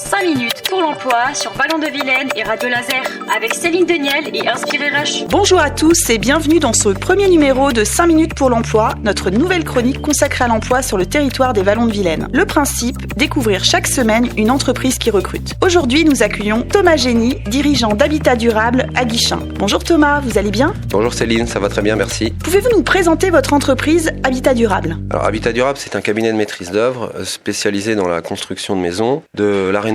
5 minutes pour l'emploi sur Ballon de Vilaine et Radio Laser avec Céline Deniel et Inspiré Rush. Bonjour à tous et bienvenue dans ce premier numéro de 5 minutes pour l'emploi, notre nouvelle chronique consacrée à l'emploi sur le territoire des Vallons de Vilaine. Le principe, découvrir chaque semaine une entreprise qui recrute. Aujourd'hui, nous accueillons Thomas Génie, dirigeant d'Habitat Durable à Guichen. Bonjour Thomas, vous allez bien ? Bonjour Céline, ça va très bien, merci. Pouvez-vous nous présenter votre entreprise Habitat Durable ? Alors Habitat Durable, c'est un cabinet de maîtrise d'œuvre spécialisé dans la construction de maisons, de la rénovation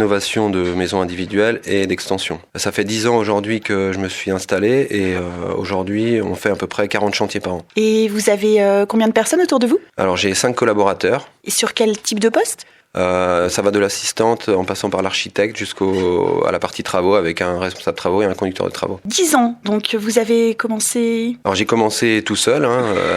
de maisons individuelles et d'extension. Ça fait 10 ans aujourd'hui que je me suis installé et aujourd'hui on fait à peu près 40 chantiers par an. Et vous avez combien de personnes autour de vous ? Alors j'ai 5 collaborateurs. Et sur quel type de poste ? Ça va de l'assistante en passant par l'architecte jusqu'à la partie travaux avec un responsable travaux et un conducteur de travaux. 10 ans, donc vous avez commencé... Alors j'ai commencé tout seul,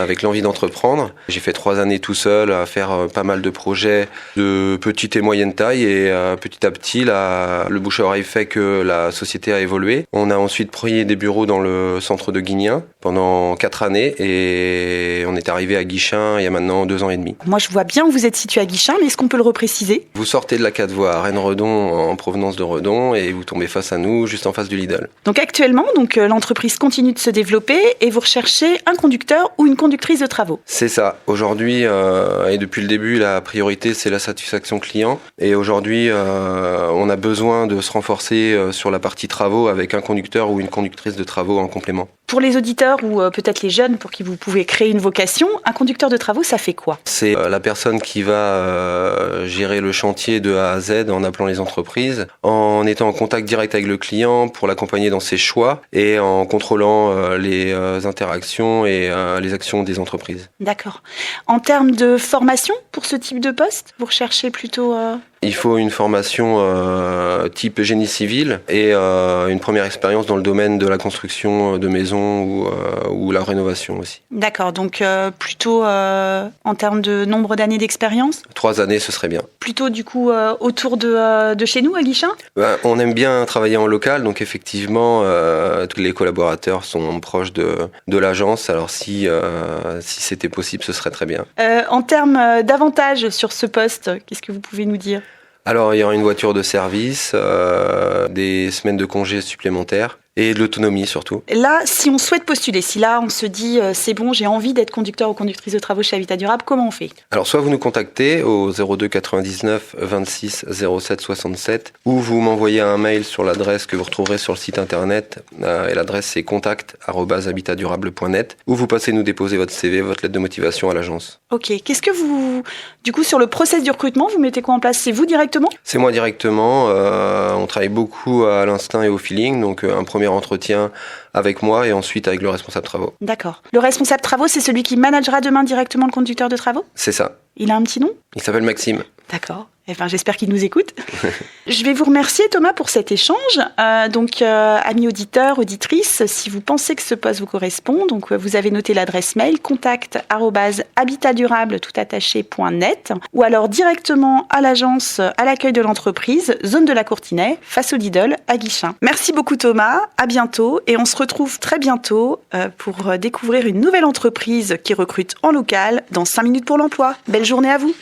avec l'envie d'entreprendre. J'ai fait 3 années tout seul à faire pas mal de projets de petite et moyenne taille et petit à petit, le bouche à oreille fait que la société a évolué. On a ensuite pris des bureaux dans le centre de Guignen pendant 4 années et on est arrivé à Guichen il y a maintenant 2 ans et demi. Moi je vois bien où vous êtes situé à Guichen, mais est-ce qu'on peut le préciser ? Vous sortez de la 4 voies à Rennes-Redon en provenance de Redon et vous tombez face à nous, juste en face du Lidl. Donc actuellement, l'entreprise continue de se développer et vous recherchez un conducteur ou une conductrice de travaux. C'est ça. Aujourd'hui et depuis le début, la priorité c'est la satisfaction client. Et aujourd'hui, on a besoin de se renforcer sur la partie travaux avec un conducteur ou une conductrice de travaux en complément. Pour les auditeurs ou peut-être les jeunes pour qui vous pouvez créer une vocation, un conducteur de travaux, ça fait quoi ? C'est la personne qui va gérer le chantier de A à Z en appelant les entreprises, en étant en contact direct avec le client pour l'accompagner dans ses choix et en contrôlant les interactions et les actions des entreprises. D'accord. En termes de formation pour ce type de poste, vous recherchez plutôt... Il faut une formation type génie civil et une première expérience dans le domaine de la construction de maisons ou la rénovation aussi. D'accord, donc plutôt en termes de nombre d'années d'expérience ? 3 années, ce serait bien. Plutôt du coup autour de chez nous à Guichen ? On aime bien travailler en local, donc effectivement tous les collaborateurs sont proches de l'agence, alors si c'était possible, ce serait très bien. En termes d'avantages sur ce poste, qu'est-ce que vous pouvez nous dire ? Alors, il y aura une voiture de service, des semaines de congés supplémentaires et de l'autonomie surtout. Là, si on souhaite postuler, si là on se dit c'est bon, j'ai envie d'être conducteur ou conductrice de travaux chez Habitat Durable, comment on fait ? Alors, soit vous nous contactez au 02 99 26 07 67 ou vous m'envoyez un mail sur l'adresse que vous retrouverez sur le site internet et l'adresse c'est contact@habitadurable.net ou vous passez nous déposer votre CV, votre lettre de motivation à l'agence. Ok, qu'est-ce que vous... Du coup, sur le process du recrutement, vous mettez quoi en place ? C'est vous directement ? C'est moi directement. On travaille beaucoup à l'instinct et au feeling. Donc, un premier entretien avec moi et ensuite avec le responsable travaux. D'accord. Le responsable travaux, c'est celui qui managera demain directement le conducteur de travaux ? C'est ça. Il a un petit nom ? Il s'appelle Maxime. D'accord. Enfin, j'espère qu'il nous écoute. Je vais vous remercier Thomas pour cet échange. Amis auditeurs, auditrices, si vous pensez que ce poste vous correspond, donc vous avez noté l'adresse mail contact@habitatdurable.net ou alors directement à l'agence à l'accueil de l'entreprise, zone de la Courtinay, face au Lidl à Guichen. Merci beaucoup Thomas, à bientôt et on se retrouve très bientôt pour découvrir une nouvelle entreprise qui recrute en local dans 5 minutes pour l'emploi. Belle journée à vous.